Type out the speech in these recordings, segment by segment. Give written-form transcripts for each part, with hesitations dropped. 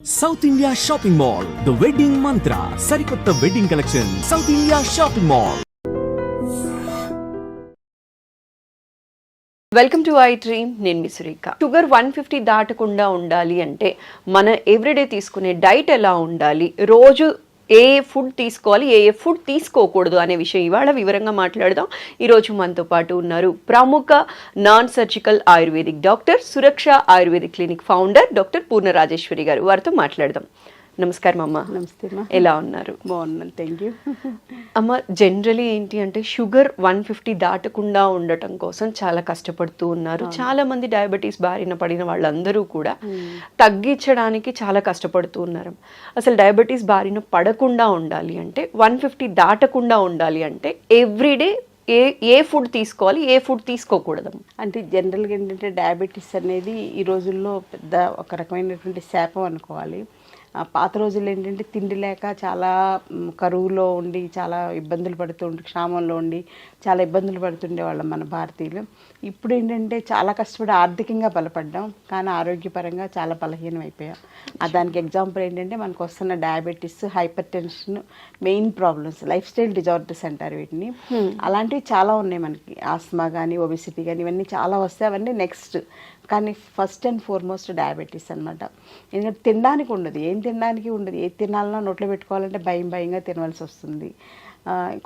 South India shopping mall the wedding మంత్ర సరికొత్త wedding collection south India shopping mall. Welcome to I dream. నేను మీ Surekha. Sugar 150 దాటకుండా ఉండాలి అంటే మన ఎవ్రీడే తీసుకునే డైట్ ఎలా ఉండాలి, రోజు ఏ ఫుడ్ తీసుకోవాలి, ఏ ఫుడ్ తీసుకోకూడదు అనే విషయం ఇవాళ వివరంగా మాట్లాడదాం. ఈరోజు మనతో పాటు ఉన్నారు ప్రముఖ నాన్ సర్జికల్ ఆయుర్వేదిక్ డాక్టర్, సురక్ష ఆయుర్వేదిక్ క్లినిక్ ఫౌండర్ డాక్టర్ పూర్ణ రాజేశ్వరి గారు. వారితో మాట్లాడదాం. నమస్కారం అమ్మ. నమస్తే అమ్మా. ఎలా ఉన్నారు? బాగున్నాను, థ్యాంక్ యూ. అమ్మ, జనరలీ ఏంటి అంటే షుగర్ 150 దాటకుండా ఉండటం కోసం చాలా కష్టపడుతూ ఉన్నారు. చాలా మంది డయాబెటీస్ బారిన పడిన వాళ్ళందరూ కూడా తగ్గించడానికి చాలా కష్టపడుతూ ఉన్నారు. అసలు డయాబెటీస్ బారిన పడకుండా ఉండాలి అంటే, 150 దాటకుండా ఉండాలి అంటే ఎవ్రీడే ఏ ఫుడ్ తీసుకోవాలి, ఏ ఫుడ్ తీసుకోకూడదు? అంటే జనరల్గా ఏంటంటే డయాబెటీస్ అనేది ఈ రోజుల్లో పెద్ద ఒక రకమైనటువంటి శాపం అనుకోవాలి. పాత రోజుల్లో ఏంటంటే తిండి లేక చాలా కరువులో ఉండి చాలా ఇబ్బందులు పడుతుండే, క్షామంలో ఉండి చాలా ఇబ్బందులు పడుతుండే వాళ్ళం మన భారతీయులు. ఇప్పుడు ఏంటంటే చాలా కష్టపడి ఆర్థికంగా బలపడ్డాం, కానీ ఆరోగ్యపరంగా చాలా బలహీనం అయిపోయాం. దానికి ఎగ్జాంపుల్ ఏంటంటే మనకు వస్తున్న diabetes, hyper tension, main problems, life style disorders అంటారు వీటిని. అలాంటివి చాలా ఉన్నాయి మనకి. ఆస్మా కానీ, ఒబిసిటీ కానీ, ఇవన్నీ చాలా వస్తాయి. అవన్నీ నెక్స్ట్, కానీ ఫస్ట్ అండ్ ఫార్మోస్ట్ డయాబెటీస్ అనమాట. ఎందుకంటే తినడానికి ఉండదు, ఏం తినడానికి ఉండదు. ఏది తినాలన్నా నోట్లో పెట్టుకోవాలంటే భయంగా తినవలసి వస్తుంది.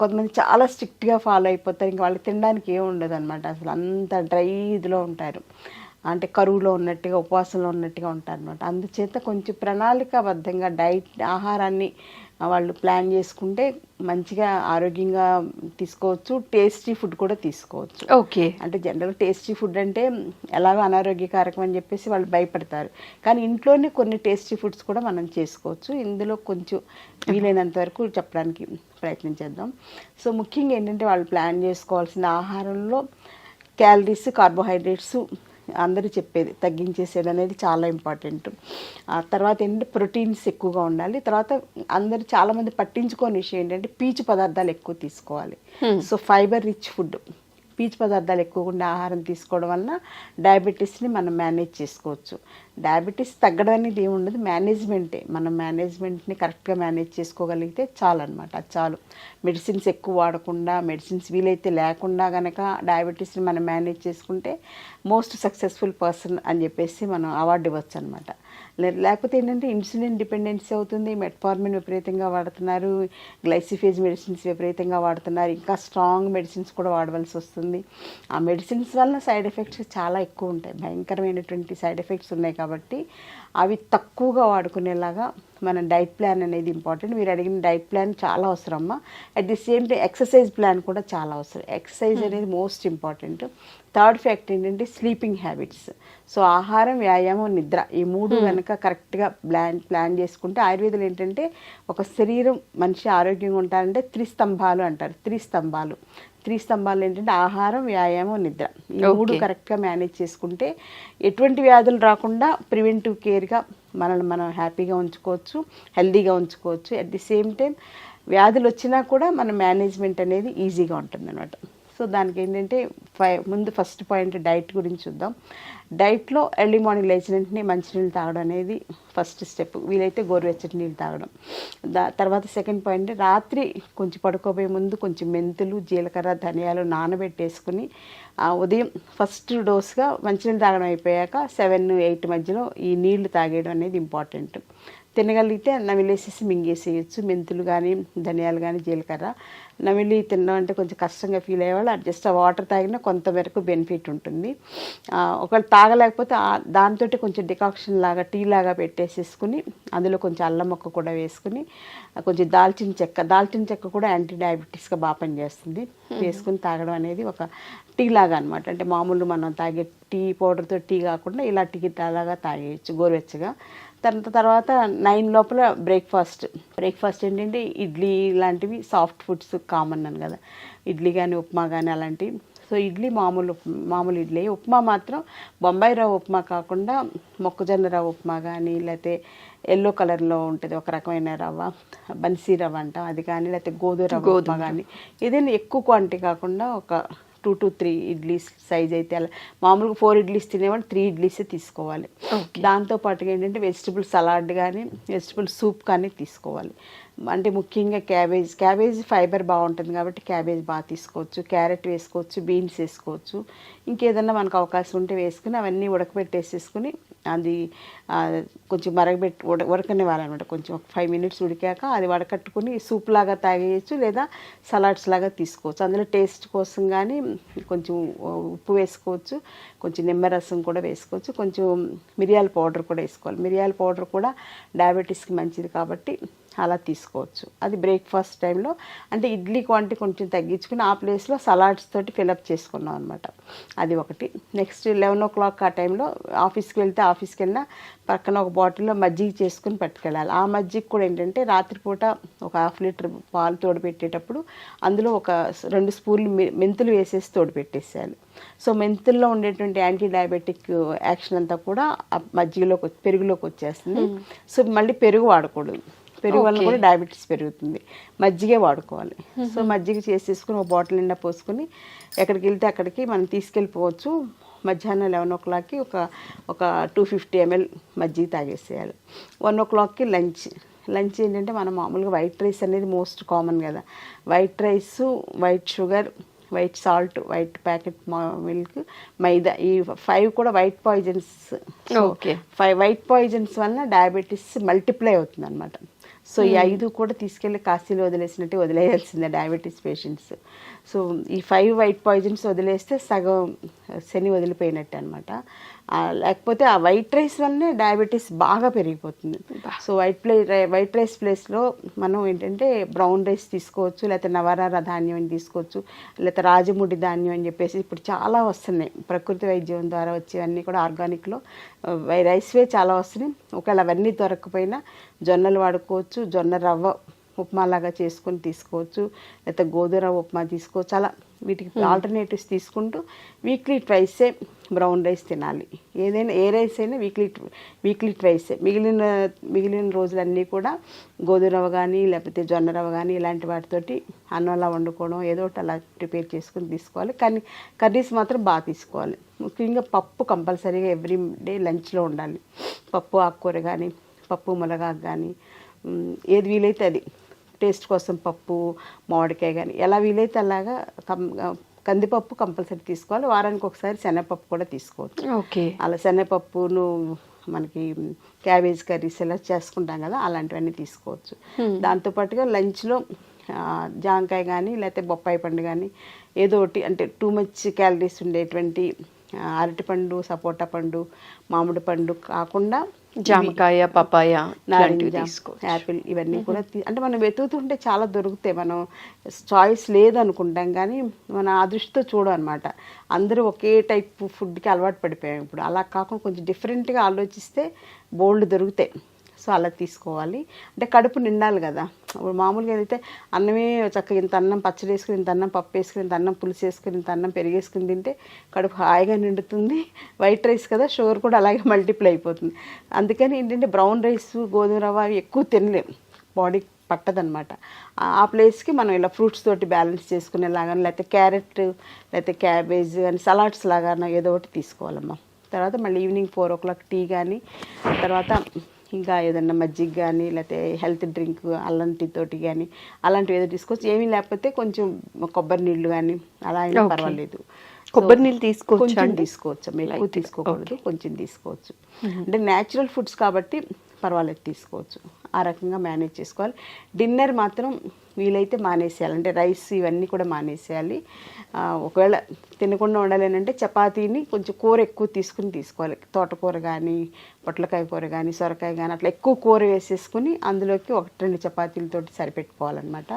కొంతమంది చాలా స్ట్రిక్ట్గా ఫాలో అయిపోతారు, ఇంకా వాళ్ళు తినడానికి ఏం ఉండదు అనమాట. అసలు అంత డ్రై ఇదిలో ఉంటారు, అంటే కరువులో ఉన్నట్టుగా, ఉపవాసంలో ఉన్నట్టుగా ఉంటారు అనమాట. అందుచేత కొంచెం ప్రణాళికాబద్ధంగా ఆహారాన్ని వాళ్ళు ప్లాన్ చేసుకుంటే మంచిగా ఆరోగ్యంగా తీసుకోవచ్చు. టేస్టీ ఫుడ్ కూడా తీసుకోవచ్చు. ఓకే. అంటే జనరల్గా టేస్టీ ఫుడ్ అంటే ఎలాగో అనారోగ్యకారకం అని చెప్పేసి వాళ్ళు భయపడతారు, కానీ ఇంట్లోనే కొన్ని టేస్టీ ఫుడ్స్ కూడా మనం చేసుకోవచ్చు. ఇందులో కొంచెం వీలైనంత వరకు చెప్పడానికి ప్రయత్నం చేద్దాం. సో ముఖ్యంగా ఏంటంటే వాళ్ళు ప్లాన్ చేసుకోవాల్సిన ఆహారంలో క్యాలరీస్, కార్బోహైడ్రేట్స్ అందరూ చెప్పేది తగ్గించేసేది అనేది చాలా ఇంపార్టెంట్. ఆ తర్వాత ఏంటంటే ప్రోటీన్స్ ఎక్కువగా ఉండాలి. తర్వాత అందరూ చాలామంది పట్టించుకోని విషయం ఏంటంటే పీచు పదార్థాలు ఎక్కువ తీసుకోవాలి. సో ఫైబర్ రిచ్ ఫుడ్, పీచు పదార్థాలు ఎక్కువగా ఉండే ఆహారం తీసుకోవడం వలన డయాబెటీస్ని మనం మేనేజ్ చేసుకోవచ్చు. డయాబెటీస్ తగ్గడం అనేది ఏమి ఉండదు, మేనేజ్మెంటే. మనం మేనేజ్మెంట్ని కరెక్ట్గా మేనేజ్ చేసుకోగలిగితే చాలు అనమాట. అది చాలు. మెడిసిన్స్ ఎక్కువ వాడకుండా, మెడిసిన్స్ వీలైతే లేకుండా కనుక డయాబెటీస్ని మనం మేనేజ్ చేసుకుంటే మోస్ట్ సక్సెస్ఫుల్ పర్సన్ అని చెప్పేసి మనం అవార్డు ఇవ్వచ్చు అనమాట. లేకపోతే ఏంటంటే ఇన్సులిన్ డిపెండెన్సీ అవుతుంది, మెట్ఫార్మిన్ విపరీతంగా వాడుతున్నారు, గ్లైసిఫేజ్ మెడిసిన్స్ విపరీతంగా వాడుతున్నారు, ఇంకా స్ట్రాంగ్ మెడిసిన్స్ కూడా వాడవలసి వస్తుంది. ఆ మెడిసిన్స్ వల్ల సైడ్ ఎఫెక్ట్స్ చాలా ఎక్కువ ఉంటాయి, భయంకరమైనటువంటి సైడ్ ఎఫెక్ట్స్ ఉన్నాయి. కాబట్టి అవి తక్కువగా వాడుకునేలాగా మన డైట్ ప్లాన్ అనేది ఇంపార్టెంట్. మీరు అడిగిన డైట్ ప్లాన్ చాలా అవసరం అమ్మా. At the same time exercise plan కూడా చాలా అవసరం. ఎక్సర్సైజ్ అనేది మోస్ట్ ఇంపార్టెంట్. థర్డ్ ఫ్యాక్ట్ ఏంటంటే స్లీపింగ్ హ్యాబిట్స్. సో ఆహారం, వ్యాయామం, నిద్ర, ఈ మూడు కనుక కరెక్ట్గా ప్లాన్ చేసుకుంటే, ఆయుర్వేదంలో ఏంటంటే ఒక శరీరం మనిషి ఆరోగ్యంగా ఉంటారంటే త్రిస్తంభాలు అంటారు. త్రిస్తంభాలు ఏంటంటే ఆహారం, వ్యాయామం, నిద్ర. ఈ మూడు కరెక్ట్గా మేనేజ్ చేసుకుంటే ఎటువంటి వ్యాధులు రాకుండా ప్రివెంటివ్ కేర్గా మనల్ని మనం హ్యాపీగా ఉంచుకోవచ్చు, హెల్దీగా ఉంచుకోవచ్చు. అట్ ది సేమ్ టైం వ్యాధులు వచ్చినా కూడా మన మేనేజ్మెంట్ అనేది ఈజీగా ఉంటుంది అనమాట. సో దానికి ఏంటంటే ముందు ఫస్ట్ పాయింట్ డైట్ గురించి చూద్దాం. డైట్లో ఎర్లీ మార్నింగ్ లేచిన వెంటనే మంచినీళ్ళు తాగడం అనేది ఫస్ట్ స్టెప్. వీలైతే గోరువెచ్చటి నీళ్ళు తాగడం. తర్వాత సెకండ్ పాయింట్, రాత్రి కొంచెం పడుకోబోయే ముందు కొంచెం మెంతులు, జీలకర్ర, ధనియాలు నానబెట్టేసుకుని ఉదయం ఫస్ట్ డోస్గా మంచినీళ్ళు తాగడం అయిపోయాక 7-8 మధ్యలో ఈ నీళ్లు తాగేయడం అనేది ఇంపార్టెంట్. తినగలిగితే నమిలేసేసి మింగేసేయచ్చు. మెంతులు కానీ, ధనియాలు కానీ, జీలకర్ర నమిలి తినడం అంటే కొంచెం కష్టంగా ఫీల్ అయ్యేవాళ్ళు జస్ట్ ఆ వాటర్ తాగినా కొంతవరకు బెనిఫిట్ ఉంటుంది. ఒకవేళ తాగలేకపోతే దాంతో కొంచెం డికాక్షన్ లాగా, టీ లాగా పెట్టేసేసుకుని అందులో కొంచెం అల్లం ముక్క కూడా వేసుకుని, కొంచెం దాల్చిన చెక్క కూడా యాంటీ డయాబెటీస్గా బాగా పనిచేస్తుంది. వేసుకుని తాగడం అనేది ఒక టీ లాగా అనమాట. అంటే మామూలు మనం తాగే టీ పౌడర్తో టీ కాకుండా ఇలా టీ లాగా తాగేయచ్చు గోరువెచ్చగా. తర్వాత 9 లోపల బ్రేక్ఫాస్ట్ ఏంటంటే ఇడ్లీ లాంటివి సాఫ్ట్ ఫుడ్స్ కామన్ అని కదా, ఇడ్లీ కానీ, ఉప్మా కానీ అలాంటివి. సో ఇడ్లీ మామూలు ఇడ్లీ. ఉప్మా మాత్రం బొంబాయి రవ్వ ఉప్మా కాకుండా మొక్కజొన్న రవ్వ ఉప్మా కానీ, లేకపోతే ఎల్లో కలర్లో ఉంటుంది ఒక రకమైన రవ్వ, బన్సీ రవ్వ అంటాం, అది కానీ, లేకపోతే గోధుమ రవ్వ ఉప్మా కానీ, ఏదైనా ఎక్కువ క్వాంటిటీ కాకుండా ఒక 2 to 3 ఇడ్లీస్ సైజ్ అయితే అలా మామూలుగా 4 ఇడ్లీస్ తినేవాళ్ళు 3 ఇడ్లీసే తీసుకోవాలి. దాంతో పాటుగా ఏంటంటే వెజిటబుల్ సలాడ్ కానీ వెజిటబుల్ సూప్ కానీ తీసుకోవాలి. అంటే ముఖ్యంగా క్యాబేజ్ ఫైబర్ బాగుంటుంది కాబట్టి క్యాబేజ్ బాగా తీసుకోవచ్చు, క్యారెట్ వేసుకోవచ్చు, బీన్స్ వేసుకోవచ్చు, ఇంకేదన్నా మనకు అవకాశం ఉంటే వేసుకుని అవన్నీ ఉడకబెట్టేసేసుకుని అది కొంచెం ఉడకనివ్వాలన్నమాట. కొంచెం ఒక 5 minutes ఉడికాక అది వడకట్టుకుని సూప్ లాగా తాగేయచ్చు లేదా సలాడ్స్ లాగా తీసుకోవచ్చు. అందులో టేస్ట్ కోసం కానీ కొంచెం ఉప్పు వేసుకోవచ్చు, కొంచెం నిమ్మరసం కూడా వేసుకోవచ్చు, కొంచెం మిరియాల పౌడర్ కూడా వేసుకోవాలి. మిరియాల పౌడర్ కూడా డయాబెటీస్కి మంచిది కాబట్టి అలా తీసుకోవచ్చు. అది బ్రేక్ఫాస్ట్ టైంలో అంటే ఇడ్లీ క్వాంటిటీ కొంచెం తగ్గించుకుని ఆ ప్లేస్లో సలాడ్స్ తోటి ఫిలప్ చేసుకున్నాం అనమాట. అది ఒకటి. నెక్స్ట్ 11 o'clock ఆ టైంలో ఆఫీస్కి వెళ్ళినా పక్కన ఒక బాటిల్లో మజ్జిగ చేసుకుని పట్టుకెళ్ళాలి. ఆ మజ్జిగ కూడా ఏంటంటే రాత్రిపూట ఒక 1/2 liter పాలు తోడుపెట్టేటప్పుడు అందులో ఒక 2 స్పూన్లు మెంతులు వేసేసి తోడుపెట్టేసేయాలి. సో మెంతుల్లో ఉండేటువంటి యాంటీ డయాబెటిక్ యాక్షన్ అంతా కూడా ఆ పెరుగులోకి వచ్చేస్తుంది. సో మళ్ళీ పెరుగు వాడకూడదు. పెరుగు వల్ల కూడా డయాబెటీస్ పెరుగుతుంది. మజ్జిగే వాడుకోవాలి. సో మజ్జిగ చేసేసుకుని ఒక బాటిల్ నిండా పోసుకొని ఎక్కడికి వెళ్తే అక్కడికి మనం తీసుకెళ్ళిపోవచ్చు. మధ్యాహ్నం 11 o'clockకి ఒక 250 ml మజ్జిగ తాగేసేయాలి. 1 o'clockకి లంచ్ ఏంటంటే మనం మామూలుగా వైట్ రైస్ అనేది మోస్ట్ కామన్ కదా. White rice, white sugar, white salt, white packet milk, maida, ఈ 5 కూడా white poisons. Okay. 5 white poisons వల్ల డయాబెటీస్ మల్టిప్లై అవుతుంది అనమాట. సో ఈ 5 కూడా తీసుకెళ్ళి కాశీలో వదిలేయాల్సిందే డయాబెటీస్ పేషెంట్స్. సో ఈ 5 వైట్ పాయిజన్స్ వదిలేస్తే సగం శని వదిలిపోయినట్టు అనమాట. లేకపోతే ఆ వైట్ రైస్ వల్లనే డయాబెటీస్ బాగా పెరిగిపోతుంది. సో వైట్ రైస్ ప్లేస్లో మనం ఏంటంటే బ్రౌన్ రైస్ తీసుకోవచ్చు, లేకపోతే నవరార ధాన్యం అని తీసుకోవచ్చు, లేకపోతే రాజముడి ధాన్యం అని చెప్పేసి ఇప్పుడు చాలా వస్తున్నాయి. ప్రకృతి వైద్యం ద్వారా వచ్చేవన్నీ కూడా ఆర్గానిక్లో రైస్వే చాలా వస్తున్నాయి. ఒకవేళ అవన్నీ దొరకకపోయినా జొన్నలు వాడుకోవచ్చు, జొన్న రవ్వ ఉప్మాలాగా చేసుకొని తీసుకోవచ్చు, లేకపోతే గోధుమ రవ్వ ఉప్మా తీసుకోవచ్చు. అలా వీటికి ఆల్టర్నేటివ్స్ తీసుకుంటూ వీక్లీ ట్వైసే బ్రౌన్ రైస్ తినాలి. ఏదైనా ఏ రైస్ అయినా వీక్లీ ట్వైసే. మిగిలిన రోజులన్నీ కూడా గోధుమ రవ్వ కానీ లేకపోతే జొన్న రవ్వ కానీ ఇలాంటి వాటితోటి అన్నంలా వండుకోవడం ఏదో ఒకటి అలా ప్రిపేర్ చేసుకుని తీసుకోవాలి. కానీ కర్రీస్ మాత్రం బాగా తీసుకోవాలి. ముఖ్యంగా పప్పు కంపల్సరీగా ఎవ్రీ డే లంచ్లో ఉండాలి. పప్పు ఆకుకూర కానీ పప్పు మునగాకు కానీ ఏది వీలైతే అది టేస్ట్ కోసం పప్పు మామిడికాయ కానీ ఎలా వీలైతే అలాగా కందిపప్పు కంపల్సరీ తీసుకోవాలి. వారానికి ఒకసారి శనగపప్పు కూడా తీసుకోవచ్చు. ఓకే. అలా శనగపప్పును మనకి క్యాబేజ్ కర్రీస్ ఎలా చేసుకుంటాం కదా అలాంటివన్నీ తీసుకోవచ్చు. దాంతోపాటుగా లంచ్లో జాంకాయ కానీ లేకపోతే బొప్పాయి పండు కానీ ఏదో ఒకటి అంటే టూ మచ్ క్యాలరీస్ ఉండేటువంటి అరటిపండు, సపోటా పండు, మామిడి పండు కాకుండా జామకాయ, పపాయ, నారింజ, యాపిల్ ఇవన్నీ కూడా అంటే మనం వెతుకుతుంటే చాలా దొరుకుతాయి. మనం చాయిస్ లేదనుకుంటాం కానీ మన ఆ దృష్టితో చూడం అనమాట. అందరూ ఒకే టైప్ ఫుడ్కి అలవాటు పడిపోయాం ఇప్పుడు. అలా కాకుండా కొంచెం డిఫరెంట్గా ఆలోచిస్తే బోల్డ్ దొరుకుతాయి. సో అలా తీసుకోవాలి. అంటే కడుపు నిండాలి కదా. ఇప్పుడు మామూలుగా అయితే అన్నమే చక్కగా ఇంత అన్నం పచ్చడి వేసుకుని, ఇంత అన్నం పప్పు వేసుకుని, ఇంత అన్నం పులుసు వేసుకుని, ఇంత అన్నం పెరిగేసుకుని తింటే కడుపు హాయిగా నిండుతుంది. వైట్ రైస్ కదా, షుగర్ కూడా అలాగే మల్టిప్లై అయిపోతుంది. అందుకని ఏంటంటే బ్రౌన్ రైస్, గోధుమ రవ్వ అవి ఎక్కువ తినలేం, బాడీకి పట్టదనమాట. ఆ ప్లేస్కి మనం ఇలా ఫ్రూట్స్ తోటి బ్యాలెన్స్ చేసుకునేలాగా లేకపోతే క్యారెట్ లేకపోతే క్యాబేజ్ కానీ సలాడ్స్ లాగా ఏదో ఒకటి తీసుకోవాలమ్మా. తర్వాత మళ్ళీ ఈవినింగ్ 4 o'clock టీ కానీ తర్వాత ఇంకా ఏదన్నా మజ్జిగ కానీ లేకపోతే హెల్త్ డ్రింక్ అల్లం టీ తోటి కానీ అలాంటివి ఏదో తీసుకోవచ్చు. ఏమీ లేకపోతే కొంచెం కొబ్బరి నీళ్ళు కానీ అలా అయినా పర్వాలేదు. కొబ్బరి నీళ్ళు తీసుకోవచ్చు, ఎక్కువ తీసుకోకూడదు, కొంచెం తీసుకోవచ్చు. అంటే న్యాచురల్ ఫుడ్స్ కాబట్టి పర్వాలేదు, తీసుకోవచ్చు. ఆ రకంగా మేనేజ్ చేసుకోవాలి. డిన్నర్ మాత్రం వీలైతే మానేసేయాలి. అంటే రైస్ ఇవన్నీ కూడా మానేసేయాలి. ఒకవేళ తినకుండా ఉండాలేనంటే చపాతీని కొంచెం కూర ఎక్కువ తీసుకోవాలి. తోటకూర కానీ పొట్లకాయ కూర కానీ సొరకాయ కానీ అట్లా ఎక్కువ కూర వేసేసుకుని అందులోకి 1-2 చపాతీలతోటి సరిపెట్టుకోవాలన్నమాట.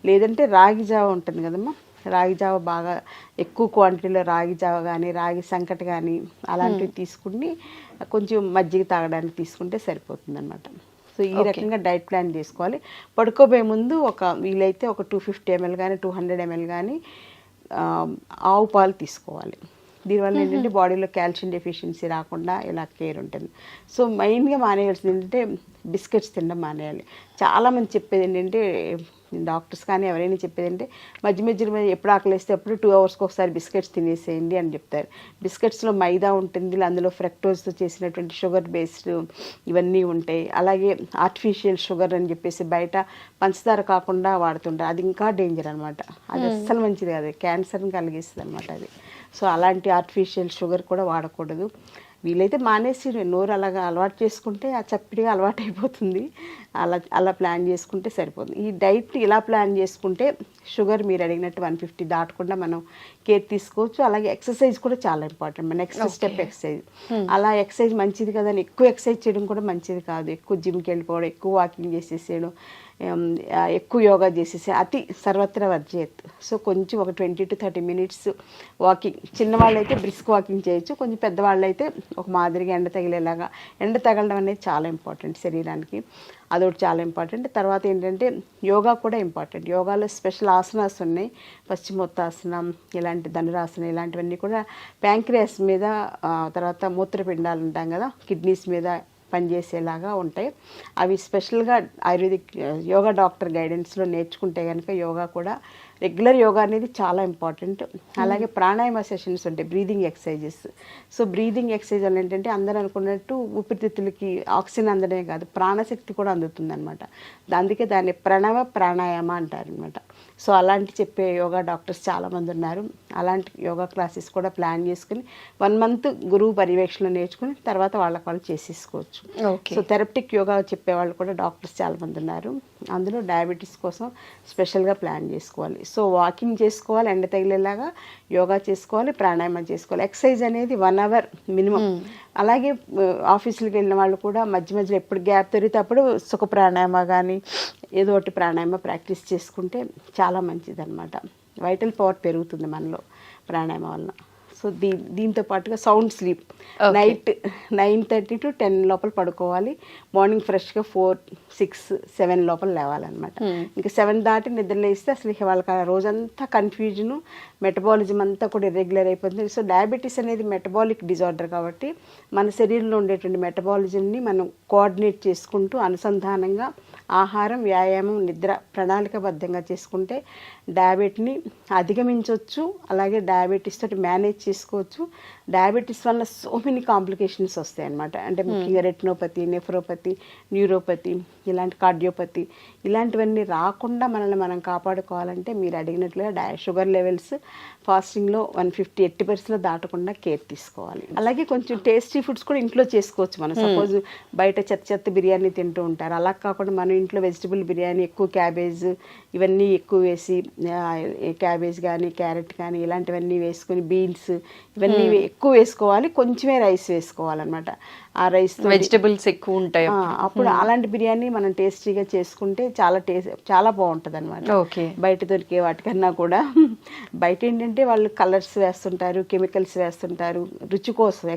లేదంటే రాగి జావ ఉంటుంది కదమ్మా, రాగి జావ బాగా ఎక్కువ క్వాంటిటీలో రాగి జావ కానీ రాగి సంకటి కానీ అలాంటివి తీసుకుని కొంచెం మజ్జిగ తాగడానికి తీసుకుంటే సరిపోతుంది అనమాట. సో ఈ రకంగా డైట్ ప్లాన్ చేసుకోవాలి. పడుకోబోయే ముందు వీలైతే ఒక 250 ml కానీ 200 ml కానీ ఆవు పాలు తీసుకోవాలి. దీనివల్ల ఏంటంటే బాడీలో కాల్షియం డెఫిషియన్సీ రాకుండా ఇలా కేర్ ఉంటుంది. సో మెయిన్గా మానేయాల్సింది ఏంటంటే బిస్కెట్స్ తినడం మానేయాలి. చాలామంది చెప్పేది ఏంటంటే డాక్టర్స్ కానీ ఎవరైనా చెప్పేదంటే మధ్య మధ్యలో ఎప్పుడు ఆకలిస్తే అప్పుడు 2 అవర్స్కి ఒకసారి బిస్కెట్స్ తినేసేయండి అని చెప్తారు. బిస్కెట్స్లో మైదా ఉంటుంది, అందులో ఫ్రక్టోజ్తో చేసినటువంటి షుగర్ బేస్డ్ ఇవన్నీ ఉంటాయి. అలాగే ఆర్టిఫిషియల్ షుగర్ అని చెప్పేసి బయట పంచదార కాకుండా వాడుతుంటారు, అది ఇంకా డేంజర్ అనమాట. అది అస్సలు మంచిది కాదు, క్యాన్సర్ని కలిగిస్తుంది అనమాట అది. సో అలాంటి ఆర్టిఫిషియల్ షుగర్ కూడా వాడకూడదు. వీలైతే మానేసి నోరు అలాగా అలవాటు చేసుకుంటే ఆ చప్పిడిగా అలవాటు అయిపోతుంది. అలా ప్లాన్ చేసుకుంటే సరిపోతుంది. ఈ డైట్ ఇలా ప్లాన్ చేసుకుంటే షుగర్ మీరు అడిగినట్టు 150 దాటకుండా మనం కేర్ తీసుకోవచ్చు. అలాగే ఎక్సర్సైజ్ కూడా చాలా ఇంపార్టెంట్. మన నెక్స్ట్ స్టెప్ ఎక్సర్సైజ్. అలా ఎక్సర్సైజ్ మంచిది కదా అని ఎక్కువ ఎక్సర్సైజ్ చేయడం కూడా మంచిది కాదు. ఎక్కువ జిమ్కి వెళ్ళిపోవడం, ఎక్కువ వాకింగ్ చేసేసేయడం, ఎక్కువ యోగా చేసేసి అతి సర్వత్ర వర్జేత్. సో కొంచెం ఒక 20 to 30 minutes వాకింగ్. చిన్నవాళ్ళు అయితే బ్రిస్క్ వాకింగ్ చేయొచ్చు, కొంచెం పెద్దవాళ్ళు అయితే ఒక మాదిరిగా ఎండ తగిలేలాగా. ఎండ తగలడం అనేది చాలా ఇంపార్టెంట్ శరీరానికి, అదొకటి చాలా ఇంపార్టెంట్. తర్వాత ఏంటంటే యోగా కూడా ఇంపార్టెంట్. యోగాలో స్పెషల్ ఆసనాస్ ఉన్నాయి, పశ్చిమోత్తాసనం, ఇలాంటి ధనురాసనం, ఇలాంటివన్నీ కూడా ప్యాంక్రియాస్ మీద, తర్వాత మూత్రపిండాలు ఉంటాం కదా, కిడ్నీస్ మీద పనిచేసేలాగా ఉంటాయి. అవి స్పెషల్గా ఆయుర్వేదిక్ యోగా డాక్టర్ గైడెన్స్లో నేర్చుకుంటే కనుక యోగా కూడా రెగ్యులర్ యోగా అనేది చాలా ఇంపార్టెంట్. అలాగే ప్రాణాయామ సెషన్స్ ఉంటాయి, breathing exercises. So breathing exercise అని ఏంటంటే అందరూ అనుకున్నట్టు ఊపిరితిత్తులకి ఆక్సిజన్ అందడమే కాదు, ప్రాణశక్తి కూడా అందుతుంది అనమాట. అందుకే దాన్ని ప్రణవ ప్రాణాయామ అంటారు అనమాట. సో అలాంటి చెప్పే యోగా డాక్టర్స్ చాలామంది ఉన్నారు. అలాంటి యోగా క్లాసెస్ కూడా ప్లాన్ చేసుకుని 1 month గురువు పర్యవేక్షణ నేర్చుకుని తర్వాత వాళ్ళకి వాళ్ళు చేసేసుకోవచ్చు. సో థెరప్టిక్ యోగా చెప్పేవాళ్ళు కూడా డాక్టర్స్ చాలామంది ఉన్నారు. అందులో డయాబెటీస్ కోసం స్పెషల్గా ప్లాన్ చేసుకోవాలి. సో వాకింగ్ చేసుకోవాలి, ఎండ తగిలేలాగా యోగా చేసుకోవాలి, ప్రాణాయామం చేసుకోవాలి. ఎక్సర్సైజ్ అనేది 1 hour మినిమం. అలాగే ఆఫీసులకు వెళ్ళిన వాళ్ళు కూడా మధ్య మధ్యలో ఎప్పుడు గ్యాప్ దొరికితే అప్పుడు సుఖ ప్రాణాయామ కానీ ఏదో ఒకటి ప్రాణాయామ ప్రాక్టీస్ చేసుకుంటే చాలా మంచిది అనమాట. వైటల్ పవర్ పెరుగుతుంది మనలో ప్రాణాయామం వలన. సో దీంతో పాటుగా సౌండ్ స్లీప్. నైట్ 9:30 to 10 లోపల పడుకోవాలి. మార్నింగ్ ఫ్రెష్గా 4, 6, 7 లోపల లేవాలన్నమాట. ఇంకా 7 దాటి నిద్రలేస్తే అసలు వాళ్ళకి ఆ రోజంతా కన్ఫ్యూజను, మెటబాలిజం అంతా కూడా ఇర్రెగ్యులర్ అయిపోతుంది. సో డయాబెటీస్ అనేది మెటబాలిక్ డిజార్డర్ కాబట్టి మన శరీరంలో ఉండేటువంటి మెటబాలిజంని మనం కోఆర్డినేట్ చేసుకుంటూ అనుసంధానంగా ఆహారం, వ్యాయామం, నిద్ర ప్రణాళికబద్ధంగా చేసుకుంటే డయాబెటీని అధిగమించవచ్చు. అలాగే డయాబెటీస్ తోటి మేనేజ్ చేసుకోవచ్చు. డయాబెటీస్ వల్ల సో మెనీ కాంప్లికేషన్స్ వస్తాయి అన్నమాట. అంటే ముఖ్యంగా రెటినోపతి, నెఫ్రోపతి, న్యూరోపతి, ఇలాంటి కార్డియోపతి, ఇలాంటివన్నీ రాకుండా మనల్ని మనం కాపాడుకోవాలంటే మీరు అడిగినట్లుగా షుగర్ లెవెల్స్ ఫాస్టింగ్లో 150 80% దాటకుండా కేర్ తీసుకోవాలి. అలాగే కొంచెం టేస్టీ ఫుడ్స్ కూడా ఇంట్లో చేసుకోవచ్చు. మనం సపోజ్ బయట చెత్త బిర్యానీ తింటూ ఉంటారు, అలా కాకుండా మనం ఇంట్లో వెజిటబుల్ బిర్యానీ, ఎక్కువ క్యాబేజ్ ఇవన్నీ ఎక్కువ వేసి, క్యాబేజ్ కానీ క్యారెట్ కానీ ఇలాంటివన్నీ వేసుకొని, బీన్స్ ఇవన్నీ ఎక్కువ వేసుకోవాలి, కొంచెమే రైస్ వేసుకోవాలన్నమాట. ఆ రైస్ వెజిటబుల్స్ ఎక్కువ ఉంటాయి అప్పుడు అలాంటి బిర్యానీ మనం టేస్టీగా చేసుకుంటే చాలా బాగుంటుంది అనమాట. బయట దొరికే వాటికన్నా కూడా. బయట ఏంటంటే వాళ్ళు కలర్స్ వేస్తుంటారు, కెమికల్స్ వేస్తుంటారు రుచి కోసం.